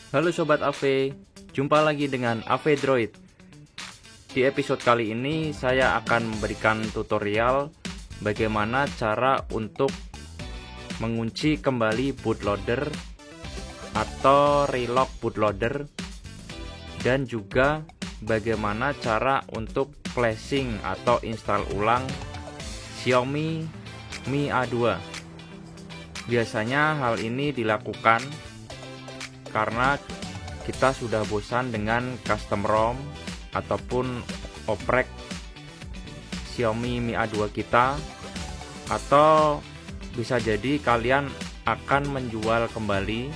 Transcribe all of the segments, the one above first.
Halo Sobat AV, jumpa lagi dengan AV Droid. Di episode kali ini saya akan memberikan tutorial bagaimana cara untuk mengunci kembali bootloader atau relock bootloader, dan juga bagaimana cara untuk flashing atau install ulang Xiaomi Mi A2. Biasanya hal ini dilakukan karena kita sudah bosan dengan custom ROM ataupun oprek Xiaomi Mi A2 kita, atau bisa jadi kalian akan menjual kembali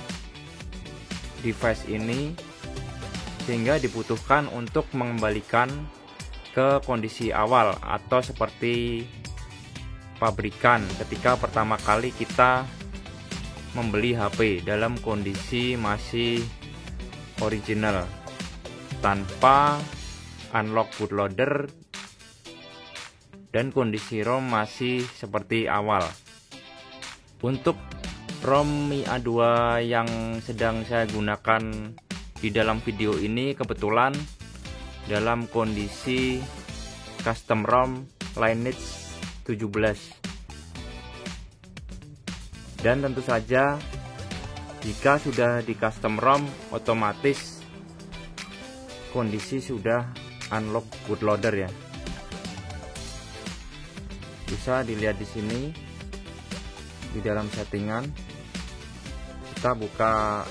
device ini sehingga dibutuhkan untuk mengembalikan ke kondisi awal atau seperti pabrikan ketika pertama kali kita membeli HP dalam kondisi masih original tanpa unlock bootloader dan kondisi ROM masih seperti awal. Untuk ROM Mi A2 yang sedang saya gunakan di dalam video ini kebetulan dalam kondisi custom ROM Lineage 17. Dan tentu saja jika sudah di custom ROM otomatis kondisi sudah unlock bootloader ya. Bisa dilihat di sini di dalam settingan. Kita buka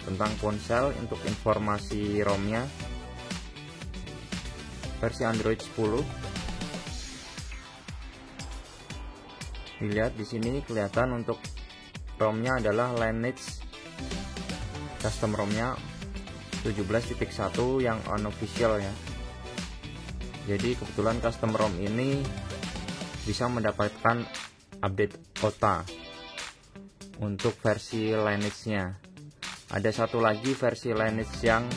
tentang ponsel untuk informasi ROM-nya. Versi Android 10. Dilihat di sini kelihatan untuk ROM-nya adalah Lineage custom ROM-nya 17.1 yang unofficial ya. Jadi kebetulan custom ROM ini bisa mendapatkan update OTA untuk versi Lineage-nya. Ada satu lagi versi Lineage yang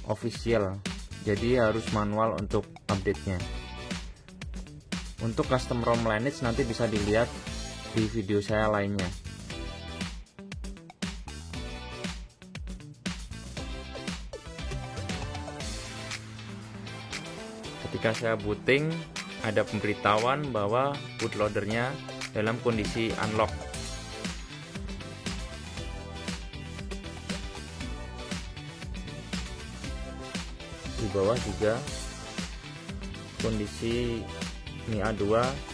official, jadi harus manual untuk update-nya. Untuk custom ROM Lineage nanti bisa dilihat di video saya lainnya. Ketika saya booting, ada pemberitahuan bahwa bootloadernya dalam kondisi unlock. Di bawah juga kondisi Mi A2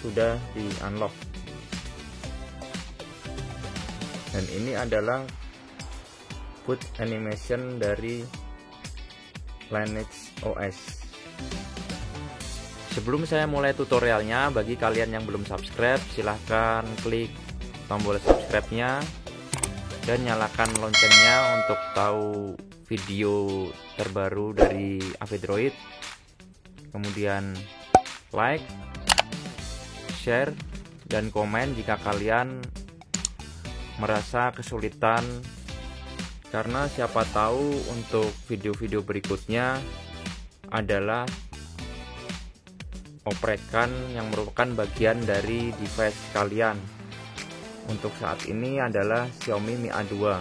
sudah di unlock. Dan ini adalah boot animation dari Lineage OS. Sebelum saya mulai tutorialnya, bagi kalian yang belum subscribe, silahkan klik tombol subscribe-nya dan nyalakan loncengnya untuk tahu video terbaru dari AV Droid. Kemudian like, share, dan komen jika kalian merasa kesulitan, karena siapa tahu untuk video-video berikutnya adalah oprekan yang merupakan bagian dari device kalian. Untuk saat ini adalah Xiaomi Mi A2.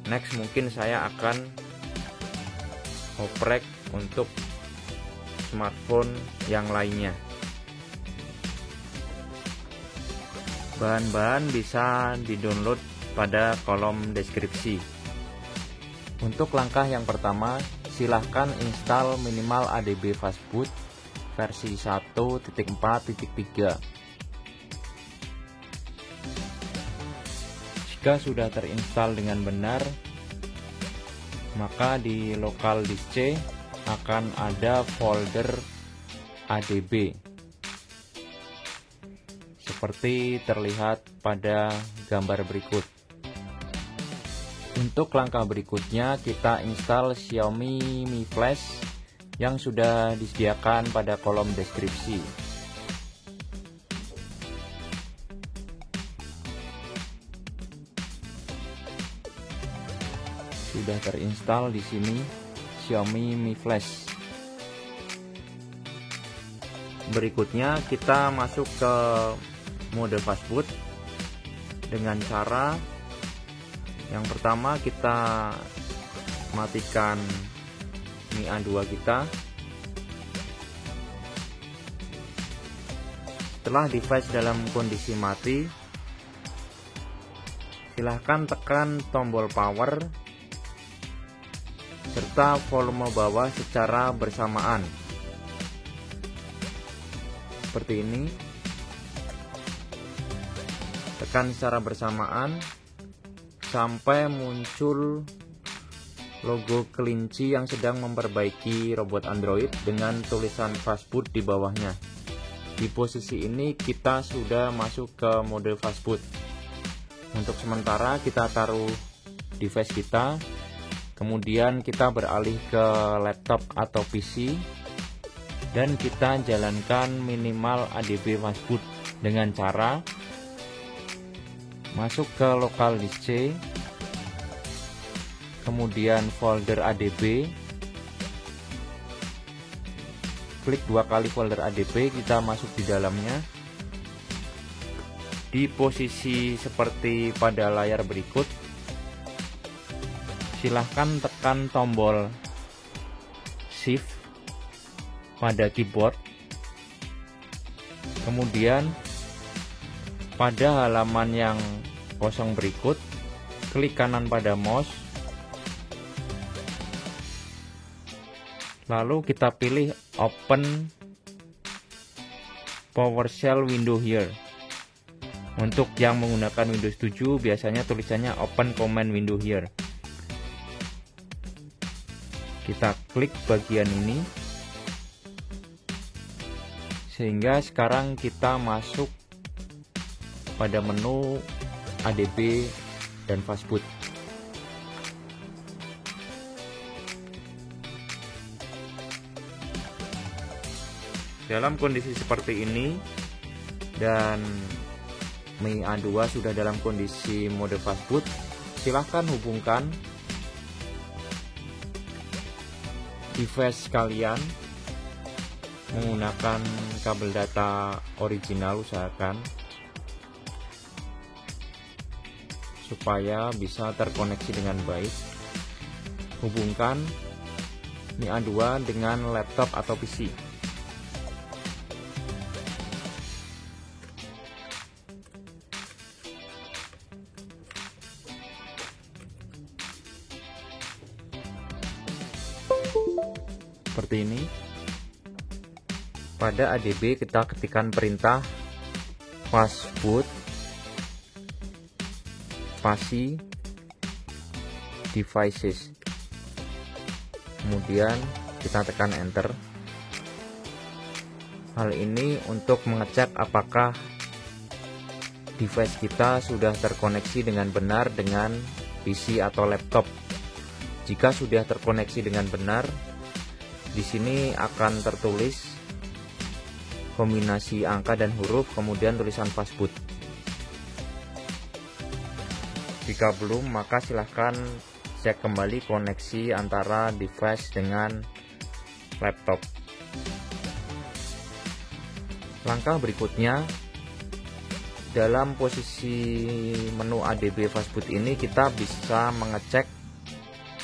Next mungkin saya akan oprek untuk smartphone yang lainnya. Bahan-bahan bisa di-download pada kolom deskripsi. Untuk langkah yang pertama, silahkan install minimal ADB Fastboot versi 1.4.3. Jika sudah terinstall dengan benar, maka di local disk C akan ada folder ADB seperti terlihat pada gambar berikut. Untuk langkah berikutnya, kita install Xiaomi Mi Flash yang sudah disediakan pada kolom deskripsi. Sudah terinstall di sini Xiaomi Mi Flash. Berikutnya kita masuk ke mode fastboot dengan cara Yang pertama, kita matikan Mi A2 kita. Setelah device dalam kondisi mati, silahkan tekan tombol power serta volume bawah secara bersamaan seperti ini. Tekan secara bersamaan sampai muncul logo kelinci yang sedang memperbaiki robot Android dengan tulisan fastboot di bawahnya. Di posisi ini kita sudah masuk ke mode fastboot. Untuk sementara kita taruh device kita, kemudian kita beralih ke laptop atau PC dan kita jalankan minimal ADB fastboot dengan cara masuk ke local disk C, kemudian folder ADB, klik 2 kali folder ADB, kita masuk di dalamnya. Di posisi seperti pada layar berikut, silahkan tekan tombol Shift pada keyboard, kemudian pada halaman yang kosong berikut, klik kanan pada mouse, lalu kita pilih Open PowerShell window here. Untuk yang menggunakan Windows 7 biasanya tulisannya Open Command window here. Kita klik bagian ini sehingga sekarang kita masuk pada menu ADB dan fastboot. Dalam kondisi seperti ini dan Mi A2 sudah dalam kondisi mode fastboot, silahkan hubungkan device kalian menggunakan kabel data original, usahakan supaya bisa terkoneksi dengan baik. Hubungkan Mi A2 dengan laptop atau PC. Seperti ini. Pada ADB kita ketikkan perintah fastboot spasi devices, kemudian kita tekan enter. Hal ini untuk mengecek apakah device kita sudah terkoneksi dengan benar dengan PC atau laptop. Jika sudah terkoneksi dengan benar, di sini akan tertulis kombinasi angka dan huruf, kemudian tulisan fastboot. Jika belum, maka silahkan cek kembali koneksi antara device dengan laptop. Langkah berikutnya, dalam posisi menu ADB fastboot ini kita bisa mengecek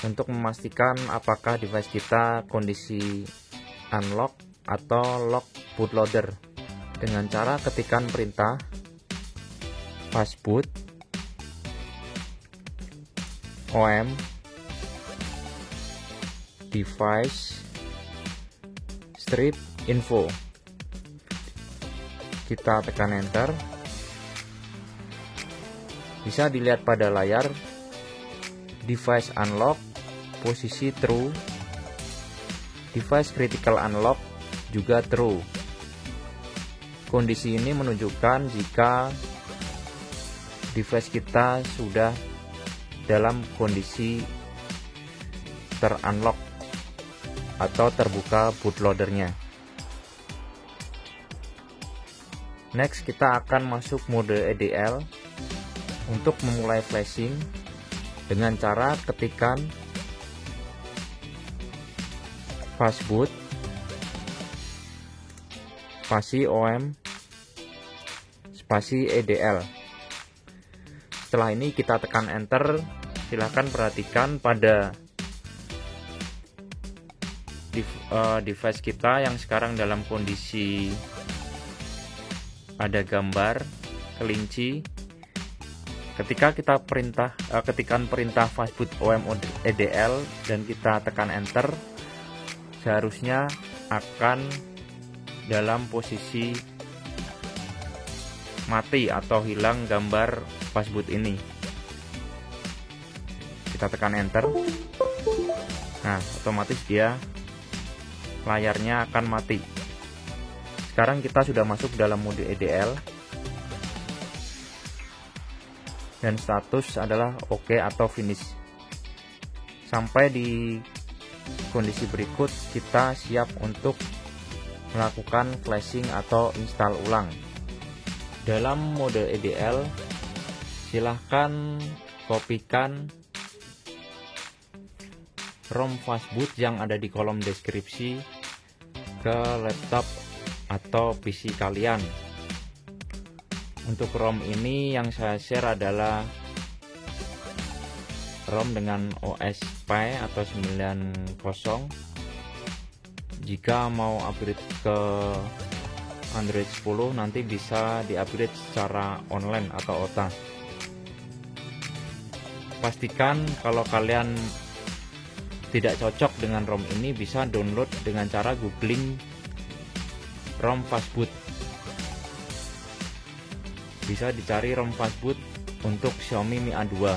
untuk memastikan apakah device kita kondisi unlock atau lock bootloader dengan cara ketikan perintah fastboot om device strip info. Kita tekan enter. Bisa dilihat pada layar device unlock posisi true, device critical unlock juga true. Kondisi ini menunjukkan jika device kita sudah dalam kondisi terunlock atau terbuka bootloadernya. Next, kita akan masuk mode EDL. Untuk memulai flashing dengan cara ketikan fastboot spasi om spasi EDL. Setelah ini kita tekan enter silahkan perhatikan pada device kita yang sekarang dalam kondisi ada gambar kelinci. Ketika kita ketikkan perintah fastboot OM_EDL dan kita tekan enter, seharusnya akan dalam posisi mati atau hilang gambar fastboot ini. Kita tekan enter, nah otomatis dia layarnya akan mati. Sekarang kita sudah masuk dalam mode EDL dan status adalah OK atau finish. Sampai di kondisi berikut, kita siap untuk melakukan flashing atau install ulang. Dalam mode EDL, silahkan kopikan ROM fastboot yang ada di kolom deskripsi ke laptop atau PC kalian. Untuk ROM ini yang saya share adalah ROM dengan OS Pi atau 90. Jika mau upgrade ke Android 10 nanti bisa di-upgrade secara online atau OTA. Pastikan kalau kalian tidak cocok dengan ROM ini, bisa download dengan cara googling ROM fastboot. Bisa dicari ROM fastboot untuk Xiaomi Mi A2.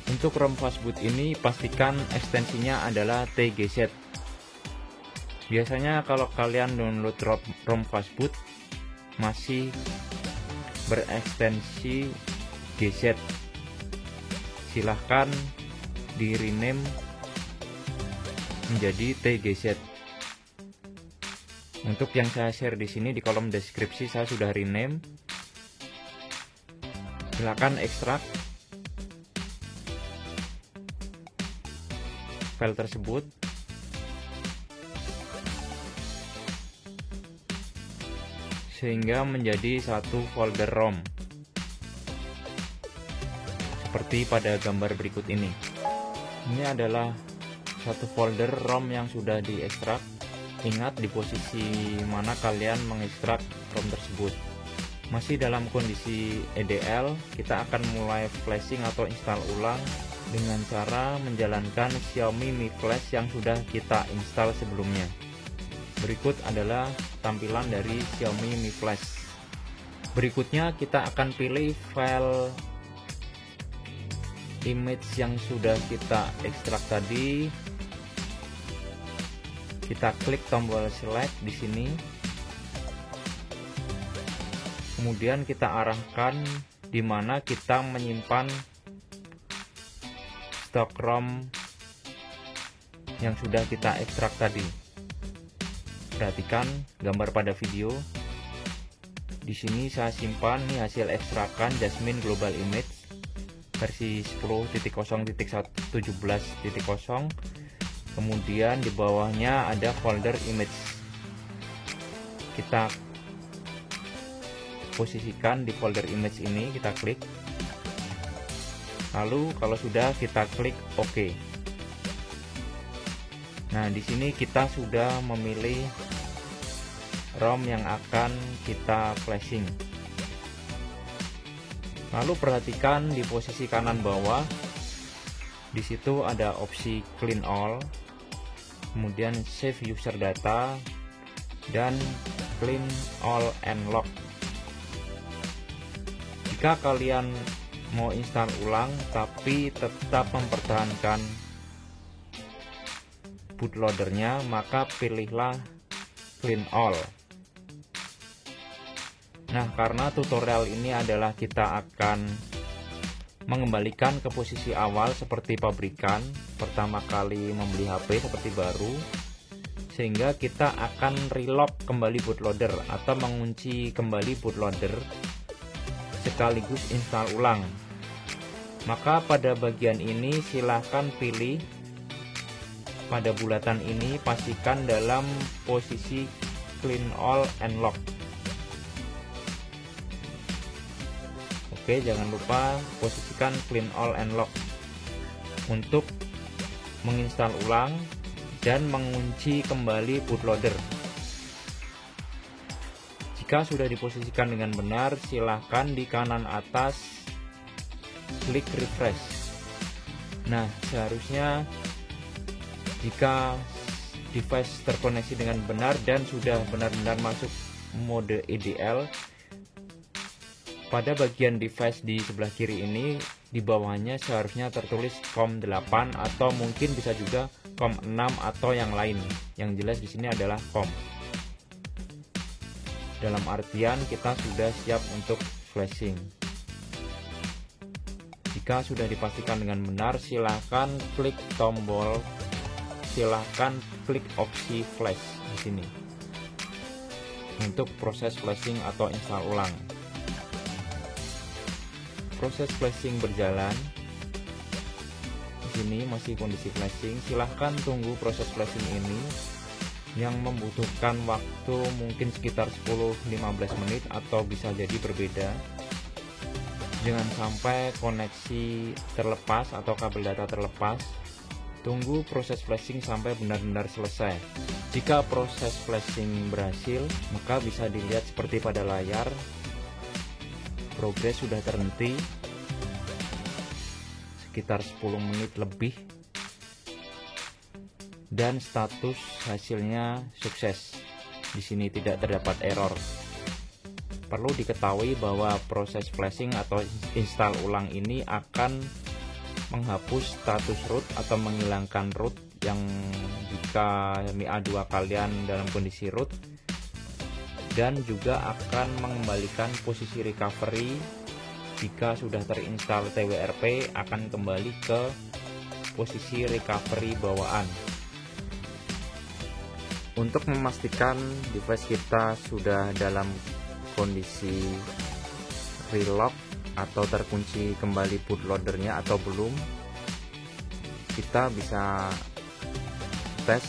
Untuk ROM fastboot ini pastikan ekstensinya adalah TGZ. Biasanya kalau kalian download ROM fastboot masih berekstensi GZ, silahkan di rename menjadi TGZ. Untuk yang saya share di sini di kolom deskripsi saya sudah rename. Silakan ekstrak file tersebut. Sehingga menjadi satu folder ROM. Seperti pada gambar berikut ini. Ini adalah satu folder ROM yang sudah diekstrak. Ingat di posisi mana kalian mengekstrak ROM tersebut. Masih dalam kondisi EDL, kita akan mulai flashing atau install ulang dengan cara menjalankan Xiaomi Mi Flash yang sudah kita install sebelumnya. Berikut adalah tampilan dari Xiaomi Mi Flash. Berikutnya kita akan pilih file image yang sudah kita ekstrak tadi. Kita klik tombol select di sini. Kemudian kita arahkan di mana kita menyimpan stok ROM yang sudah kita ekstrak tadi. Perhatikan gambar pada video. Di sini saya simpan nih hasil ekstrakan Jasmine Global Image versi 10.0.17.0. Kemudian di bawahnya ada folder image. Kita posisikan di folder image ini, kita klik. Lalu kalau sudah kita klik OK. Nah, di sini kita sudah memilih ROM yang akan kita flashing. Lalu perhatikan di posisi kanan bawah. Di situ ada opsi clean all, kemudian save user data, dan clean all and lock. Jika kalian mau install ulang tapi tetap mempertahankan bootloadernya, maka pilihlah clean all. Nah, karena tutorial ini adalah kita akan mengembalikan ke posisi awal seperti pabrikan pertama kali membeli HP seperti baru, sehingga kita akan relock kembali bootloader atau mengunci kembali bootloader sekaligus install ulang. Maka pada bagian ini silahkan pilih pada bulatan ini, pastikan dalam posisi clean all and lock. Oke, jangan lupa posisikan clean all and lock. untuk menginstal ulang dan mengunci kembali bootloader. Jika sudah diposisikan dengan benar, silahkan di kanan atas klik refresh. Nah, seharusnya jika device terkoneksi dengan benar dan sudah benar-benar masuk mode IDL, pada bagian device di sebelah kiri ini, di bawahnya seharusnya tertulis COM8 atau mungkin bisa juga COM6 atau yang lain. Yang jelas di sini adalah COM. Dalam artian kita sudah siap untuk flashing. Jika sudah dipastikan dengan benar, silahkan klik opsi flash di sini untuk proses flashing atau install ulang. Proses flashing berjalan. Di sini masih kondisi flashing. Silahkan tunggu proses flashing ini yang membutuhkan waktu mungkin sekitar 10-15 menit atau bisa jadi berbeda. Jangan sampai koneksi terlepas atau kabel data terlepas. Tunggu proses flashing sampai benar-benar selesai. Jika proses flashing berhasil, maka bisa dilihat seperti pada layar, progres sudah terhenti sekitar 10 menit lebih dan status hasilnya sukses. Di sini tidak terdapat error. Perlu diketahui bahwa proses flashing atau install ulang ini akan menghapus status root atau menghilangkan root yang jika MIA2 kalian dalam kondisi root, dan juga akan mengembalikan posisi recovery. Jika sudah terinstall TWRP, akan kembali ke posisi recovery bawaan. Untuk memastikan device kita sudah dalam kondisi relock atau terkunci kembali bootloadernya atau belum, kita bisa tes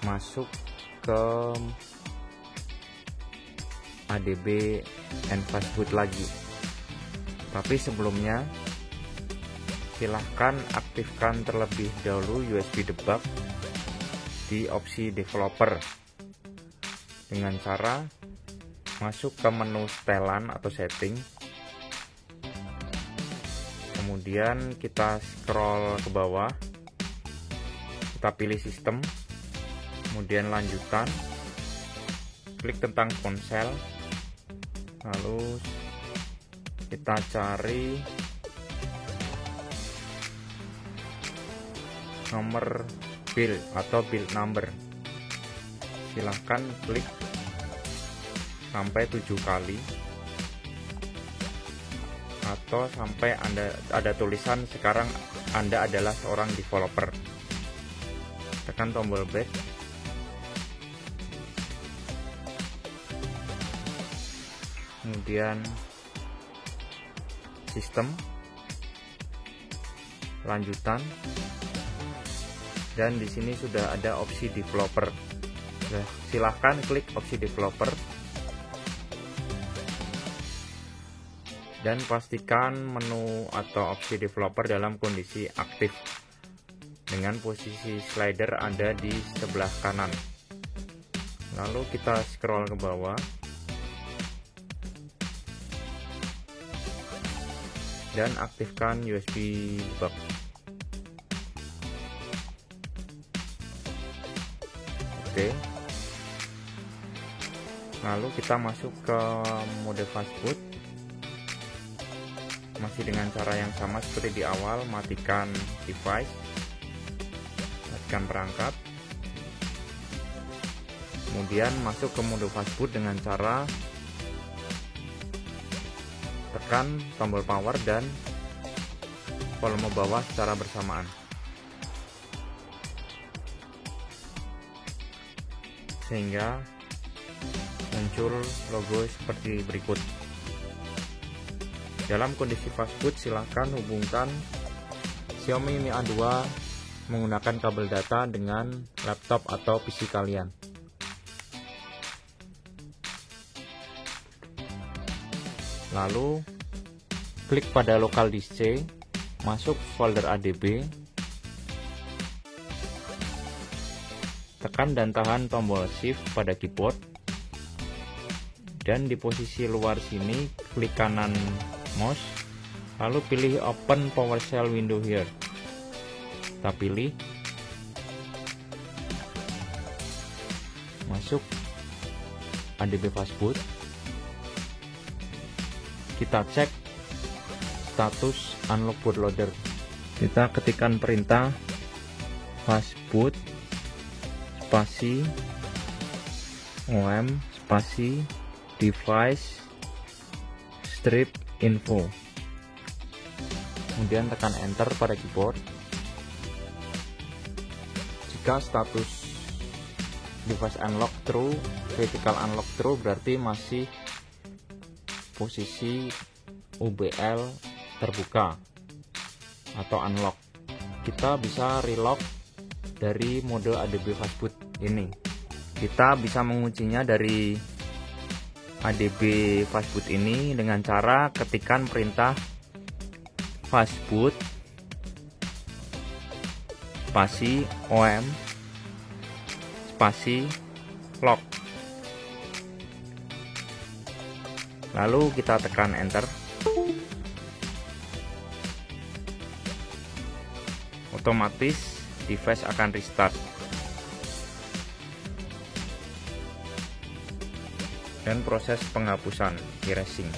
masuk ke ADB Envase Boot lagi. Tapi sebelumnya silahkan aktifkan terlebih dahulu USB debug di opsi developer dengan cara masuk ke menu setelan atau setting, kemudian kita scroll ke bawah, kita pilih sistem, kemudian lanjutan, klik tentang ponsel, lalu kita cari nomor build atau build number. Silahkan klik sampai 7 kali atau sampai ada tulisan sekarang Anda adalah seorang developer. Tekan tombol back, kemudian sistem, lanjutan, dan di sini sudah ada opsi developer. Nah, silahkan klik opsi developer dan pastikan menu atau opsi developer dalam kondisi aktif dengan posisi slider ada di sebelah kanan. Lalu kita scroll ke bawah dan aktifkan USB debug. Oke. Lalu kita masuk ke mode fast boot. Masih dengan cara yang sama seperti di awal, matikan device, matikan perangkat, kemudian masuk ke mode fast boot dengan cara tekan tombol power dan volume bawah secara bersamaan sehingga muncul logo seperti berikut. Dalam kondisi fast boot, silahkan hubungkan Xiaomi Mi A2 menggunakan kabel data dengan laptop atau PC kalian. Lalu klik pada local disk C masuk folder ADB, tekan dan tahan tombol Shift pada keyboard, dan di posisi luar sini klik kanan mouse, lalu pilih Open PowerShell window here. Kita pilih, masuk ADB Fastboot, kita cek status unlock bootloader. Kita ketikkan perintah fastboot spasi om spasi device strip info, kemudian tekan enter pada keyboard. Jika status device unlock true, critical unlock true, berarti masih posisi UBL terbuka atau unlock. Kita bisa relock dari mode ADB Fastboot ini. Kita bisa menguncinya dari ADB Fastboot ini dengan cara ketikkan perintah fastboot spasi om spasi lock, lalu kita tekan enter. Otomatis device akan restart dan proses penghapusan erasing.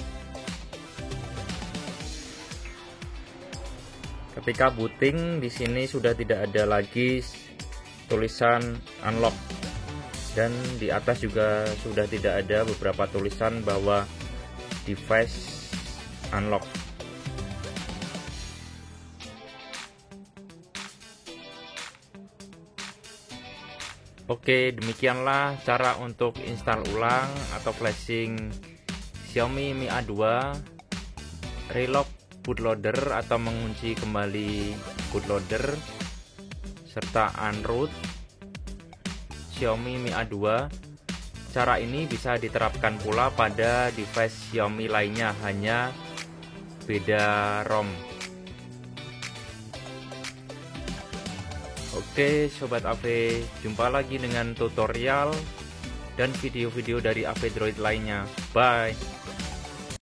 Ketika booting, di sini sudah tidak ada lagi tulisan unlock, dan di atas juga sudah tidak ada beberapa tulisan bahwa device unlock. Oke, demikianlah cara untuk install ulang atau flashing Xiaomi Mi A2, relock bootloader atau mengunci kembali bootloader, serta unroot Xiaomi Mi A2. Cara ini bisa diterapkan pula pada device Xiaomi lainnya, hanya beda ROM. Oke Sobat AV, jumpa lagi dengan tutorial dan video-video dari AV Droid lainnya. Bye.